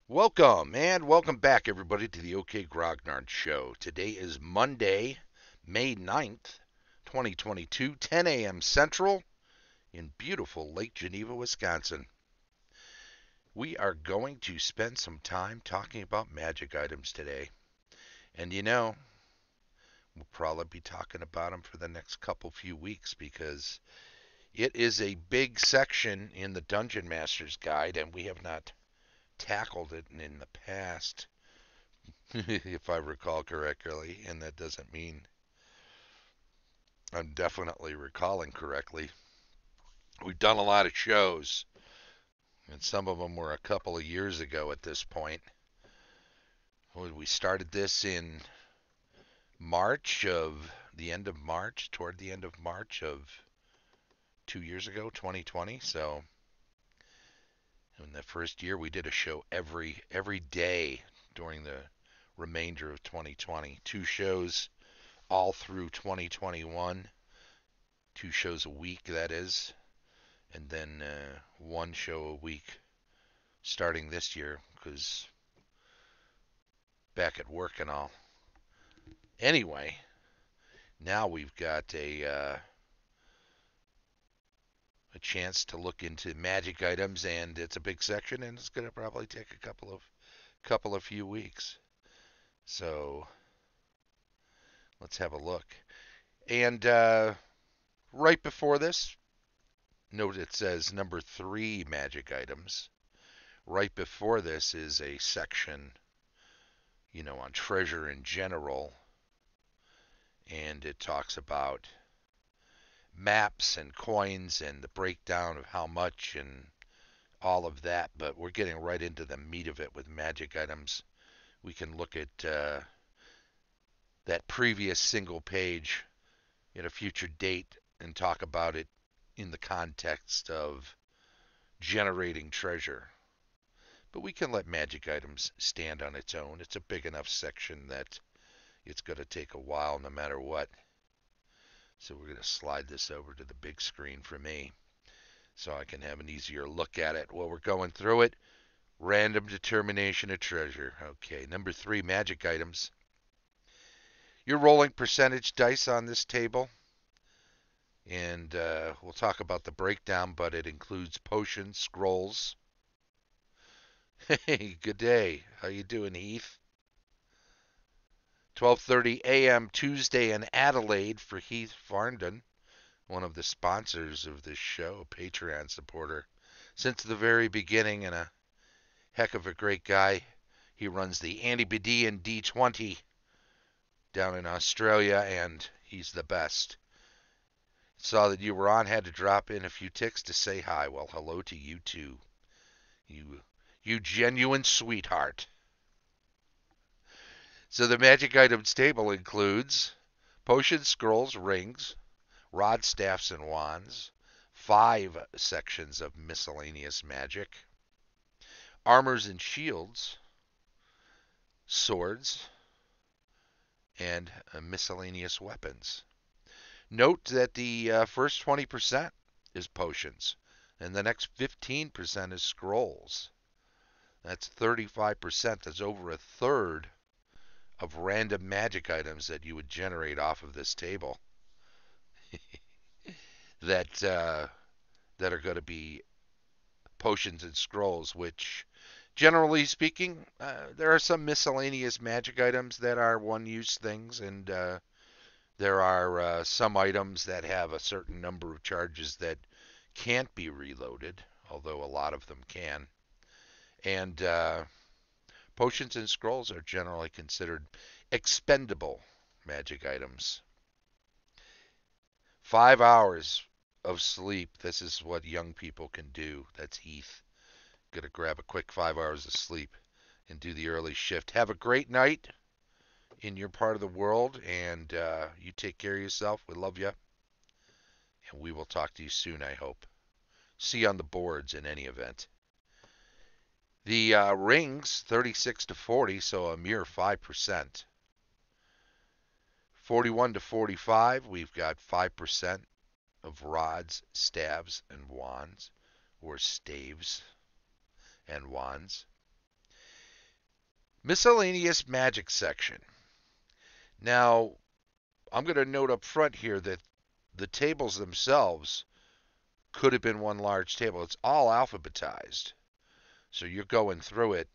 Welcome and welcome back, everybody, to the OK Grognard Show. Today is Monday, May 9th, 2022, 10 a.m. Central in beautiful Lake Geneva, Wisconsin. We are going to spend some time talking about magic items today. And we'll probably be talking about them for the next few weeks because it is a big section in the Dungeon Master's Guide, and we have not tackled it in the past. If I recall correctly, and that doesn't mean I'm definitely recalling correctly. We've done a lot of shows, and some of them were a couple of years ago at this point. We started this in toward the end of March of 2 years ago, 2020. So in the first year, we did a show every day during the remainder of 2020. Two shows all through 2021. Two shows a week, that is, and then one show a week starting this year because back at work and all. Anyway, now we've got a chance to look into magic items, and it's a big section, and it's going to probably take a couple of few weeks. So let's have a look. And right before this, note it says number 3 magic items. Right before this is a section, on treasure in general, and it talks about maps and coins and the breakdown of how much and all of that. But we're getting right into the meat of it with magic items. We can look at that previous single page at a future date and talk about it in the context of generating treasure. But we can let magic items stand on its own. It's a big enough section that it's going to take a while no matter what. So we're going to slide this over to the big screen for me so I can have an easier look at it while we're going through it. Random determination of treasure. Okay, number 3, magic items. You're rolling percentage dice on this table, and we'll talk about the breakdown, but it includes potions, scrolls. Hey, good day. How you doing, Heath? 12:30 a.m. Tuesday in Adelaide for Heath Farndon, one of the sponsors of this show, a Patreon supporter since the very beginning, and a heck of a great guy. He runs the AD&D 20 down in Australia, and he's the best. Saw that you were on, had to drop in a few ticks to say hi. Well, hello to you too. You genuine sweetheart. So the magic items table includes potions, scrolls, rings, rods, staffs, and wands, 5 sections of miscellaneous magic, armors and shields, swords, and miscellaneous weapons. Note that the first 20% is potions, and the next 15% is scrolls. That's 35%. That's over a third of random magic items that you would generate off of this table that that are going to be potions and scrolls, which, generally speaking, there are some miscellaneous magic items that are one-use things, and there are some items that have a certain number of charges that can't be reloaded, although a lot of them can. And potions and scrolls are generally considered expendable magic items. 5 hours of sleep. This is what young people can do. That's Heath. Gonna grab a quick 5 hours of sleep and do the early shift. Have a great night in your part of the world, and you take care of yourself. We love you, and we will talk to you soon, I hope. See you on the boards in any event. The rings, 36 to 40, so a mere 5%. 41 to 45, we've got 5% of rods, staves, and wands, or staves and wands. Miscellaneous magic section. Now, I'm going to note up front here that the tables themselves could have been one large table. It's all alphabetized. So you're going through it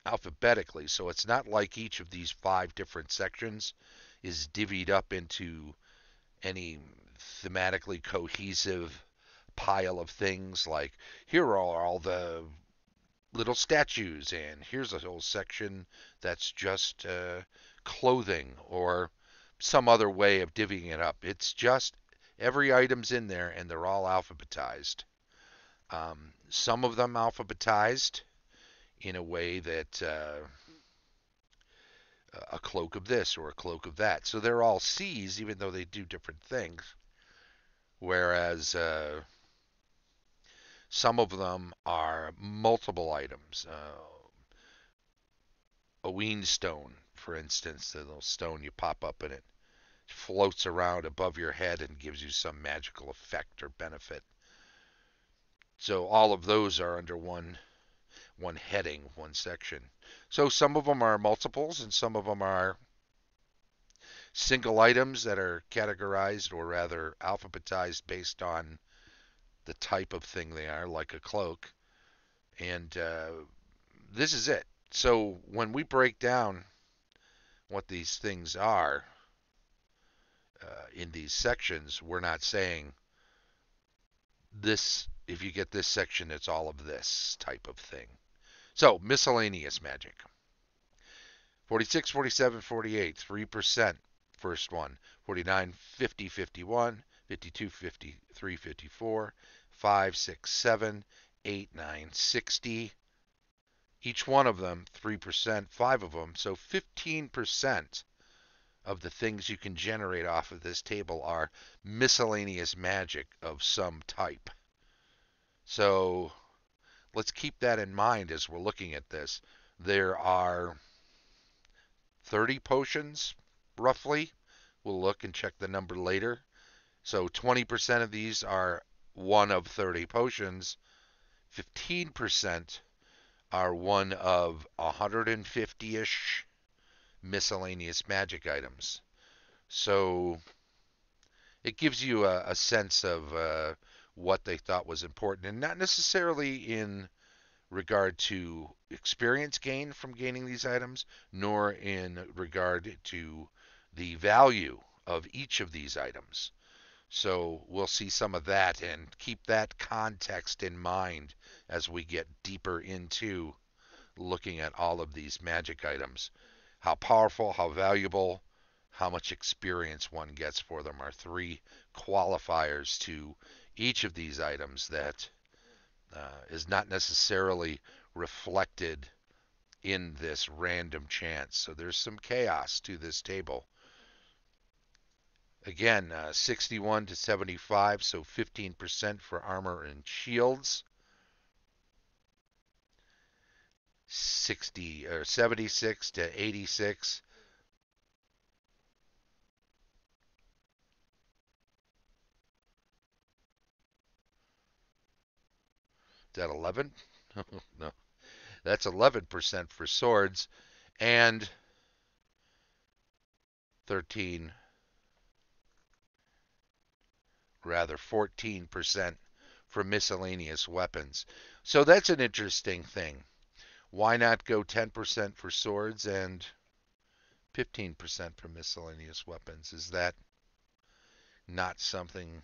alphabetically. So it's not like each of these 5 different sections is divvied up into any thematically cohesive pile of things like here are all the little statues and here's a whole section that's just clothing or some other way of divvying it up. It's just every item's in there and they're all alphabetized. Some of them alphabetized in a way that a cloak of this or a cloak of that. So they're all C's even though they do different things. Whereas some of them are multiple items. A ween stone, for instance, the little stone you pop up and it floats around above your head and gives you some magical effect or benefit. So all of those are under one heading, one section. So some of them are multiples and some of them are single items that are categorized or rather alphabetized based on the type of thing they are, like a cloak. And this is it. So when we break down what these things are in these sections, we're not saying this, if you get this section, it's all of this type of thing. So miscellaneous magic. 46, 47, 48, 3%, first one. 49, 50, 51, 52, 53, 54, 5, 6, 7, 8, 9, 60. Each one of them, 3%, 5 of them. So 15% of the things you can generate off of this table are miscellaneous magic of some type. So let's keep that in mind as we're looking at this. There are 30 potions, roughly. We'll look and check the number later. So 20% of these are one of 30 potions. 15% are one of 150-ish miscellaneous magic items. So it gives you a sense of what they thought was important, and not necessarily in regard to experience gain from gaining these items, nor in regard to the value of each of these items. So we'll see some of that and keep that context in mind as we get deeper into looking at all of these magic items. How powerful, how valuable, how much experience one gets for them are 3 qualifiers to each of these items that is not necessarily reflected in this random chance. So there's some chaos to this table. Again, 61 to 75, so 15% for armor and shields. 76 to 86. Is that 11? No, that's 11% for swords and 13, rather 14% for miscellaneous weapons. So that's an interesting thing. Why not go 10% for swords and 15% for miscellaneous weapons? Is that not something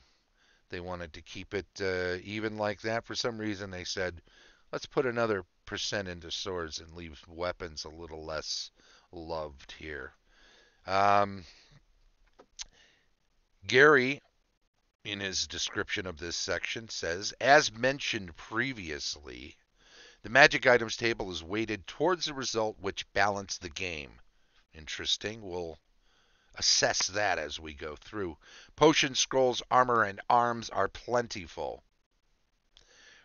they wanted to keep it even like that? For some reason, they said, let's put another percent into swords and leave weapons a little less loved here. Gary, in his description of this section, says, as mentioned previously, the magic items table is weighted towards the result which balance the game. Interesting. We'll assess that as we go through. Potions, scrolls, armor, and arms are plentiful.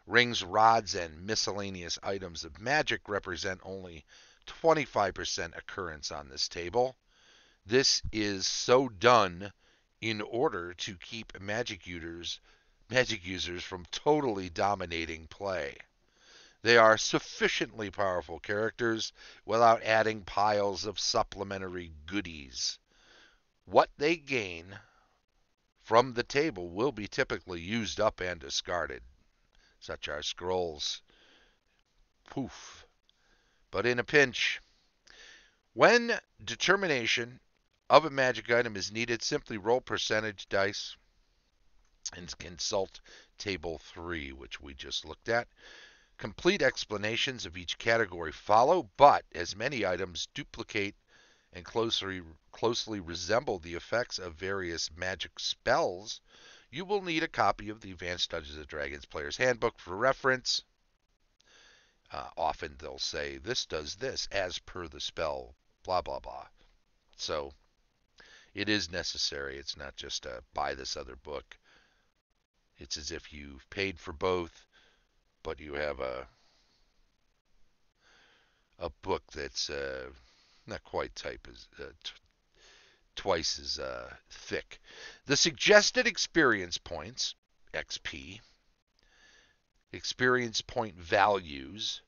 Rings, rods, and miscellaneous items of magic represent only 25% occurrence on this table. This is so done in order to keep magic users from totally dominating play. They are sufficiently powerful characters without adding piles of supplementary goodies. What they gain from the table will be typically used up and discarded, such as scrolls. Poof. But in a pinch, when determination of a magic item is needed, simply roll percentage dice and consult Table 3, which we just looked at. Complete explanations of each category follow, but as many items duplicate and closely resemble the effects of various magic spells, you will need a copy of the Advanced Dungeons & Dragons Player's Handbook for reference. Often they'll say, this does this as per the spell, blah, blah, blah. So it is necessary. It's not just buy this other book. It's as if you've paid for both, but you have a book that's not quite twice as thick. The suggested experience points, XP, experience point values,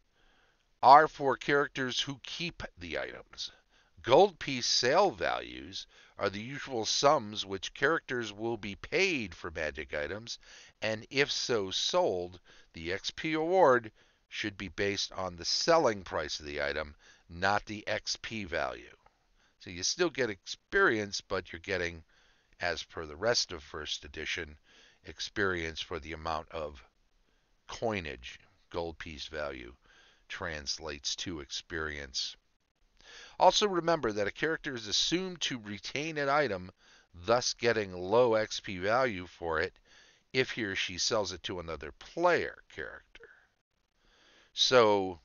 are for characters who keep the items. Gold piece sale values are the usual sums which characters will be paid for magic items, and if so sold, the XP award should be based on the selling price of the item, not the XP value. So you still get experience, but you're getting, as per the rest of first edition, experience for the amount of coinage. Gold piece value translates to experience. Also remember that a character is assumed to retain an item, thus getting low XP value for it if he or she sells it to another player character. So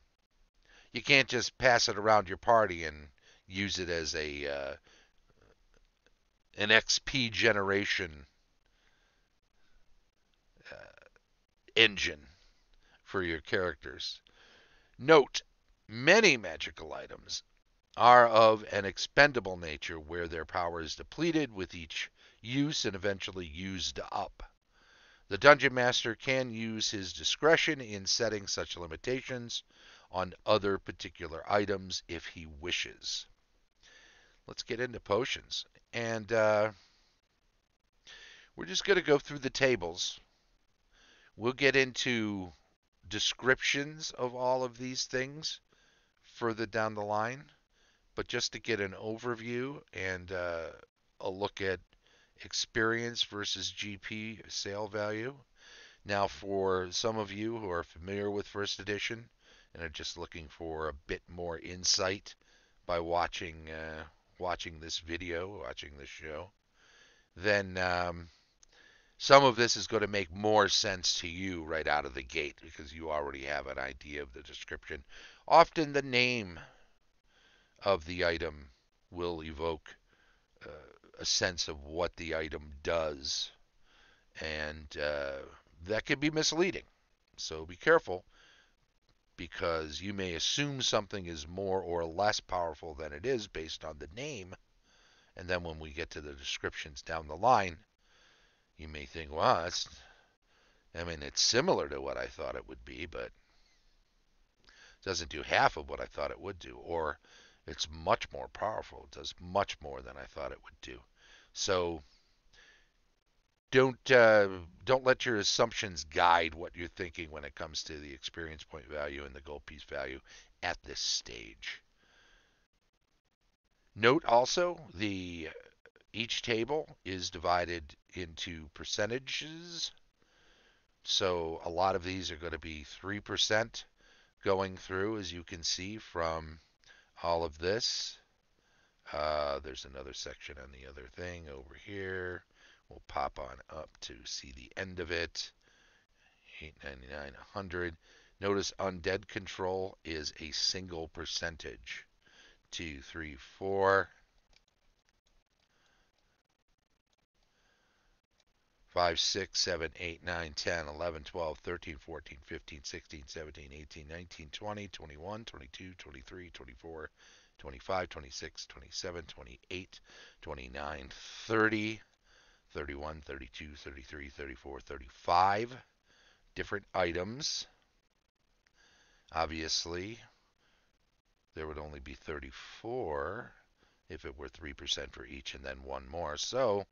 you can't just pass it around your party and use it as an XP generation engine for your characters. Note, many magical items are of an expendable nature where their power is depleted with each use and eventually used up. The Dungeon Master can use his discretion in setting such limitations on other particular items if he wishes. Let's get into potions. And we're just going to go through the tables. We'll get into descriptions of all of these things further down the line. But just to get an overview and a look at experience versus GP sale value. Now, for some of you who are familiar with first edition and are just looking for a bit more insight by watching this video, watching this show, then some of this is going to make more sense to you right out of the gate because you already have an idea of the description. Often the name of the item will evoke a sense of what the item does, and that can be misleading. So be careful, because you may assume something is more or less powerful than it is based on the name, and then when we get to the descriptions down the line, you may think, wow, it's similar to what I thought it would be, but it doesn't do half of what I thought it would do, or it's much more powerful. It does much more than I thought it would do. So don't let your assumptions guide what you're thinking when it comes to the experience point value and the gold piece value at this stage. Note also each table is divided into percentages. So a lot of these are going to be 3% going through, as you can see from all of this. There's another section on the other thing over here. We'll pop on up to see the end of it. 899, 100. Notice undead control is a single percentage. 2, 3, 4. 5, 6, 7, 8, 9, 10, 11, 12, 13, 14, 15, 16, 17, 18, 19, 20, 21, 22, 23, 24, 25, 26, 27, 28, 29, 30, 31, 32, 33, 34, 35 different items Obviously, there would only be 34 if it were 3% for each and then one more. So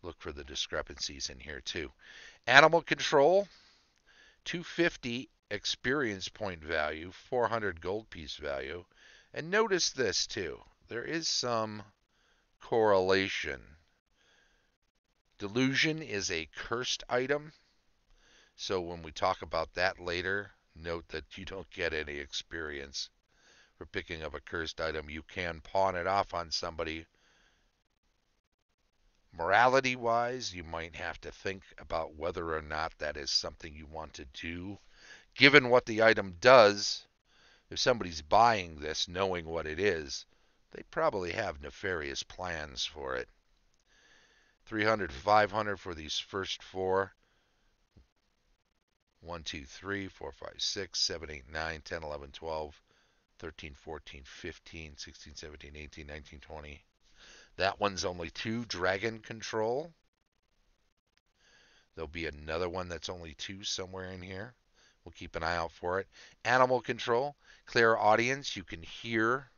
look for the discrepancies in here too. Animal control, 250 experience point value, 400 gold piece value. And notice this too. There is some correlation. Delusion is a cursed item. So when we talk about that later, note that you don't get any experience for picking up a cursed item. You can pawn it off on somebody. Morality wise, you might have to think about whether or not that is something you want to do. Given what the item does, if somebody's buying this knowing what it is, they probably have nefarious plans for it. 300, 500 for these first four. 1, 2, 3, 4, 5, 6, 7, 8, 9, 10, 11, 12, 13, 14, 15, 16, 17, 18, 19, 20. That one's only 2, Dragon Control. There'll be another one that's only 2 somewhere in here. We'll keep an eye out for it. Animal Control, Clear Audience. You can hear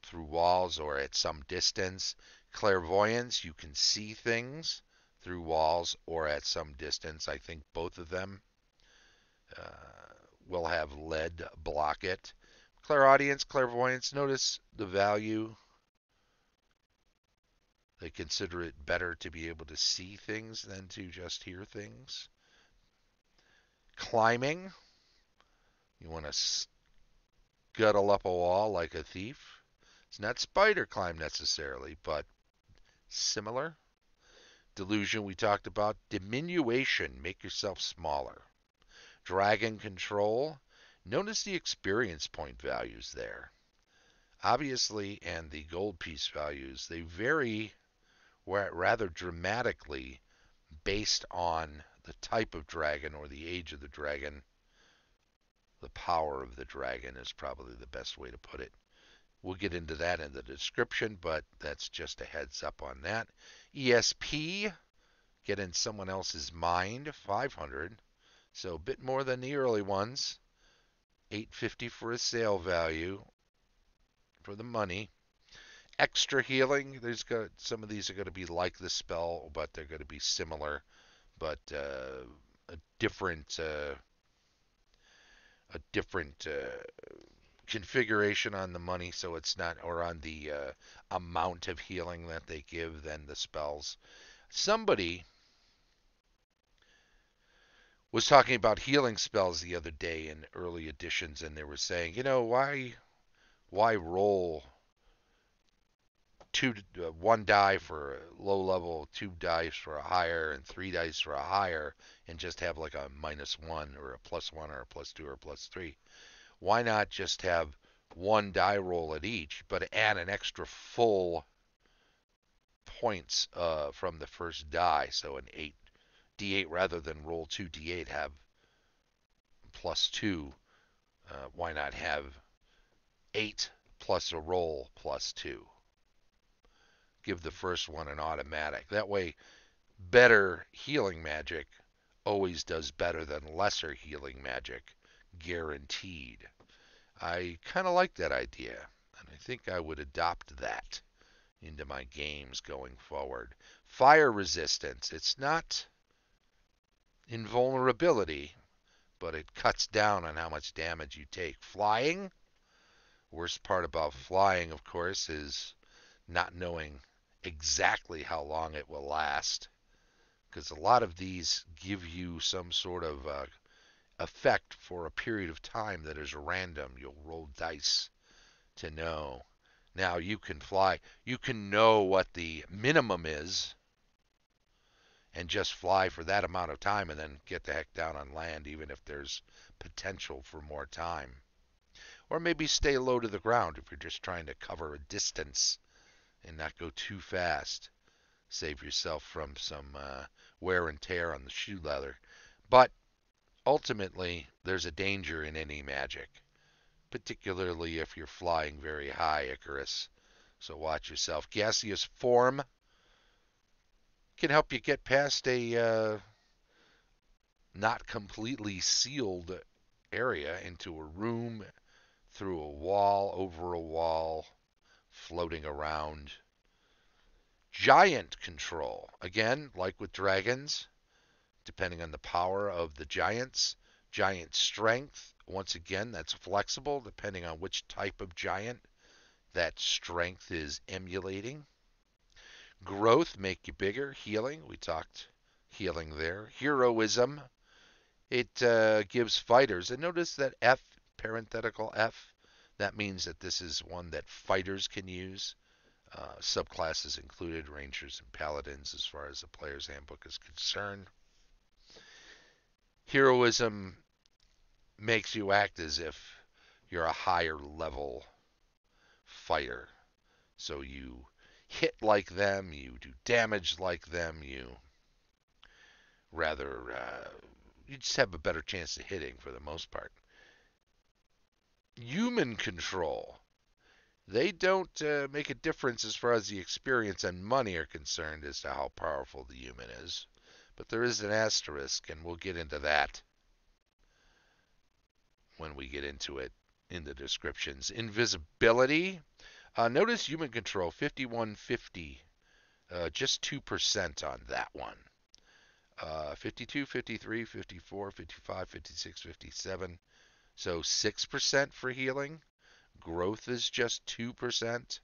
through walls or at some distance. Clairvoyance, you can see things through walls or at some distance. I think both of them will have lead block it. Clairaudience, clairvoyance, notice the value. They consider it better to be able to see things than to just hear things. Climbing, you want to scuttle up a wall like a thief. It's not spider climb necessarily, but similar. Delusion we talked about. Diminution, make yourself smaller. Dragon control, notice the experience point values there. Obviously, and the gold piece values, they vary rather dramatically based on the type of dragon or the age of the dragon. The power of the dragon is probably the best way to put it. We'll get into that in the description, but that's just a heads up on that. ESP, get in someone else's mind, 500. So a bit more than the early ones. 850 for a sale value for the money. Extra healing, some of these are going to be like the spell, but they're going to be similar, but a different configuration on the money, so it's not, or on the amount of healing that they give than the spells. Somebody was talking about healing spells the other day in early editions, and they were saying, why roll one die for a low level, 2 dice for a higher, and 3 dice for a higher, and just have like a -1 or a +1 or a +2 or a +3? Why not just have 1 die roll at each, but add an extra full points from the first die? So an 8d8 rather than roll 2d8, have +2. Why not have 8 plus a roll +2? Give the first one an automatic. That way, better healing magic always does better than lesser healing magic, guaranteed. I kind of like that idea, and I think I would adopt that into my games going forward. Fire resistance. It's not invulnerability, but it cuts down on how much damage you take. Flying. Worst part about flying, of course, is not knowing exactly how long it will last, because a lot of these give you some sort of effect for a period of time that is random. You'll roll dice to know. Now you can fly. You can know what the minimum is and just fly for that amount of time and then get the heck down on land, even if there's potential for more time. Or maybe stay low to the ground if you're just trying to cover a distance and not go too fast. Save yourself from some wear and tear on the shoe leather. But ultimately, there's a danger in any magic, particularly if you're flying very high, Icarus. So watch yourself. Gaseous form can help you get past a not completely sealed area into a room, through a wall, over a wall, floating around. Giant control. Again, like with dragons, depending on the power of the giants. Giant strength. Once again, that's flexible depending on which type of giant that strength is emulating. Growth, make you bigger. Healing, we talked healing there. Heroism, it gives fighters, and notice that F, parenthetical F, that means that this is one that fighters can use. Subclasses included, rangers and paladins, as far as the player's handbook is concerned. Heroism makes you act as if you're a higher level fighter. So you hit like them, you do damage like them, rather, you just have a better chance of hitting for the most part. Human control. They don't make a difference as far as the experience and money are concerned as to how powerful the human is. But there is an asterisk, and we'll get into that when we get into it in the descriptions. Invisibility. Notice human control, 5150. Just 2% on that one. 52, 53, 54, 55, 56, 57. So 6% for healing. Growth is just 2%.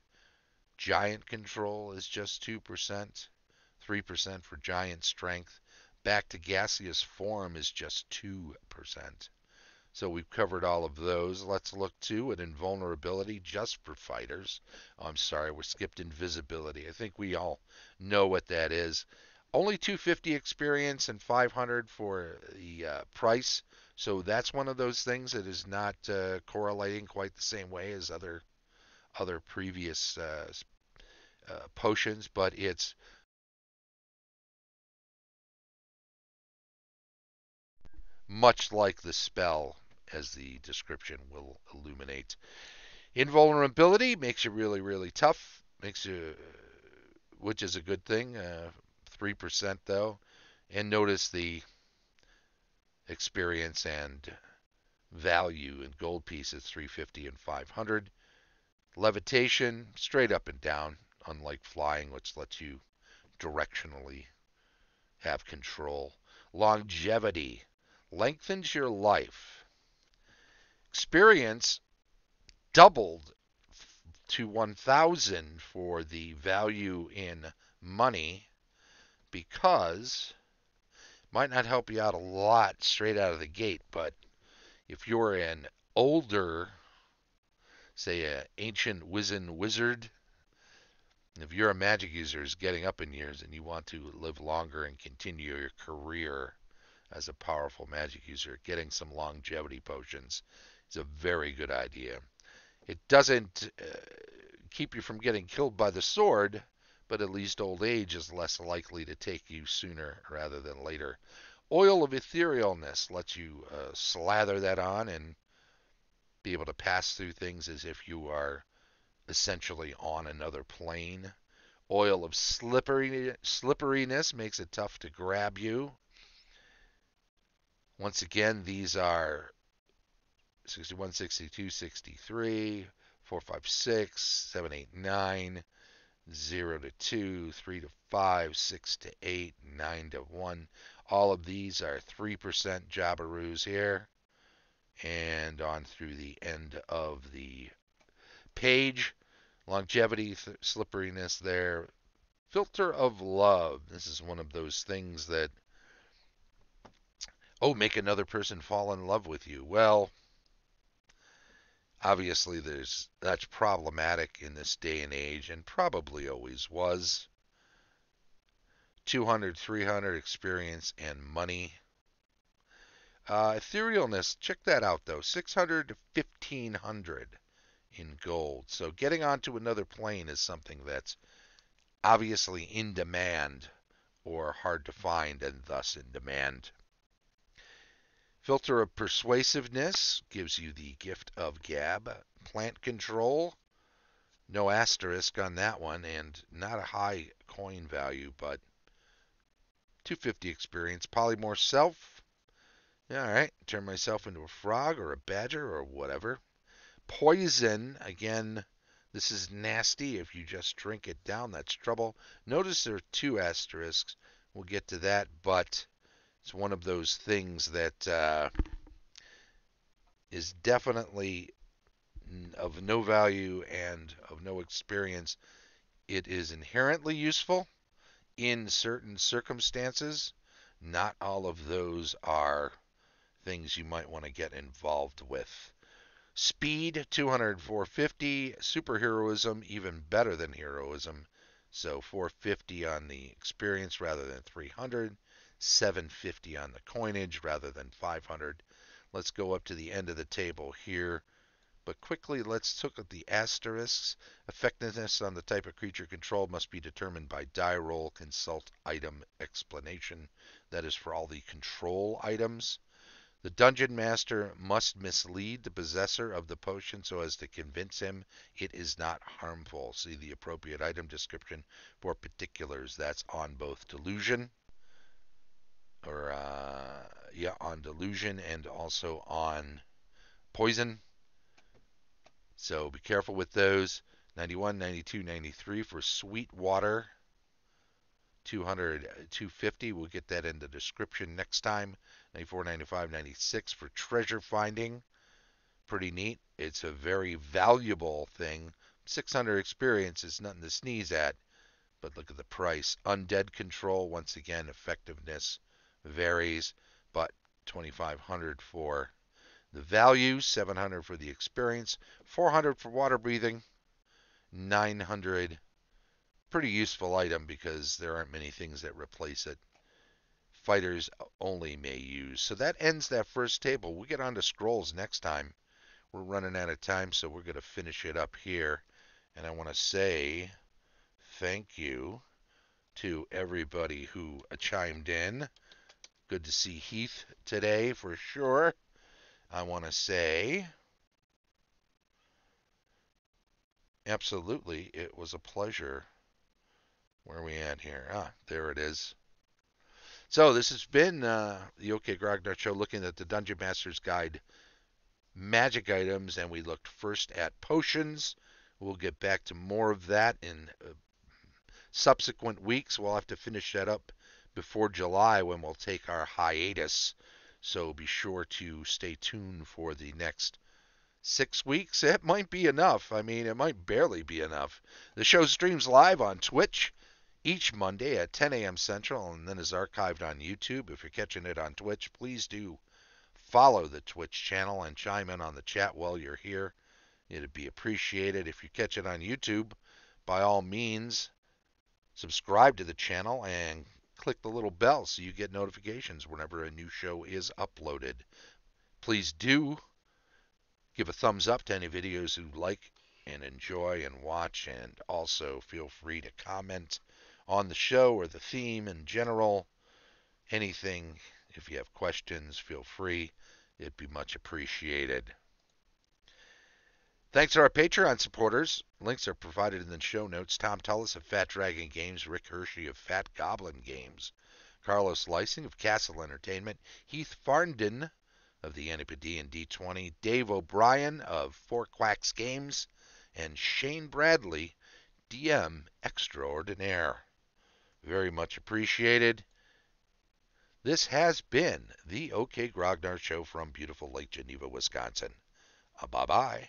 Giant control is just 2%. 3% for giant strength. Back to gaseous form is just 2%. So we've covered all of those. Let's look too at invulnerability just for fighters. Oh, I'm sorry, we skipped invisibility. I think we all know what that is. Only 250 experience and 500 for the price. So that's one of those things that is not correlating quite the same way as other previous potions, but it's much like the spell, as the description will illuminate. Invulnerability makes you really, really tough. Makes you, which is a good thing. 3% though, and notice the experience and value in gold pieces, 350 and 500. Levitation, straight up and down, unlike flying, which lets you directionally have control. Longevity lengthens your life. Experience doubled to 1,000 for the value in money, because might not help you out a lot straight out of the gate, but if you're an older, say, an ancient wizened wizard, if you're a magic user who's getting up in years and you want to live longer and continue your career as a powerful magic user, getting some longevity potions is a very good idea. It doesn't keep you from getting killed by the sword, but at least old age is less likely to take you sooner rather than later. Oil of etherealness lets you slather that on and be able to pass through things as if you are essentially on another plane. Oil of slipperiness makes it tough to grab you. Once again, these are 61, 62, 63, 4, 5, 6, 7, 8, 9, 0 to 2, 3 to 5, 6 to 8, 9 to 1. All of these are 3% Jabberoos here. And on through the end of the page. Longevity, slipperiness there. Filter of love. This is one of those things that, oh, make another person fall in love with you. Well, obviously that's problematic in this day and age, and probably always was. 200, 300 experience and money. Etherealness, check that out though. 600 to 1500 in gold. So getting onto another plane is something that's obviously in demand or hard to find and thus in demand. Filter of persuasiveness gives you the gift of gab. Plant control, no asterisk on that one, and not a high coin value, but 250 experience. Polymorph self, All right, turn myself into a frog or a badger or whatever. Poison, again, this is nasty. If you just drink it down, that's trouble. Notice there are two asterisks. We'll get to that, but it's one of those things that is definitely of no value and of no experience. It is inherently useful in certain circumstances. Not all of those are things you might want to get involved with. Speed 200, 450. Superheroism even better than heroism. So 450 on the experience rather than 300. 750 on the coinage rather than 500. Let's go up to the end of the table here. But quickly, let's look at the asterisks. Effectiveness on the type of creature controlled must be determined by die roll, consult item explanation. That is for all the control items. The dungeon master must mislead the possessor of the potion so as to convince him it is not harmful. See the appropriate item description for particulars. That's on both delusion, or on delusion and also on poison. So be careful with those. 91, 92, 93 for sweet water. 200, 250. We'll get that in the description next time. 94, 95, 96 for treasure finding. Pretty neat. It's a very valuable thing. 600 experience is nothing to sneeze at, but look at the price. Undead control, once again, effectiveness varies, but 2,500 for the value, 700 for the experience, 400 for water breathing, 900. Pretty useful item because there aren't many things that replace it. Fighters only may use. So that ends that first table. We'll get on to scrolls next time. We're running out of time, so we're going to finish it up here. And I want to say thank you to everybody who chimed in. Good to see Heath today for sure. I want to say absolutely, it was a pleasure. Where are we at here? There it is. So this has been the OK Grognard Show, looking at the Dungeon Master's Guide magic items, and we looked first at potions. We'll get back to more of that in subsequent weeks. We'll have to finish that up before July when we'll take our hiatus. So be sure to stay tuned for the next 6 weeks. It might be enough. I mean, it might barely be enough. The show streams live on Twitch each Monday at 10 a.m. Central and then is archived on YouTube. If you're catching it on Twitch, please do follow the Twitch channel and chime in on the chat while you're here. It'd be appreciated. If you catch it on YouTube, by all means, subscribe to the channel and click the little bell so you get notifications whenever a new show is uploaded. Please do give a thumbs up to any videos you like and enjoy and watch, and also feel free to comment on the show or the theme in general. Anything, if you have questions, feel free. It'd be much appreciated. Thanks to our Patreon supporters. Links are provided in the show notes. Tom Tullis of Fat Dragon Games, Rick Hershey of Fat Goblin Games, Carlos Lysing of Castle Entertainment, Heath Farndon of the Antipodean and D20, Dave O'Brien of Quacks Games, and Shane Bradley, DM Extraordinaire. Very much appreciated. This has been the OK Grognard Show from beautiful Lake Geneva, Wisconsin. Bye-bye.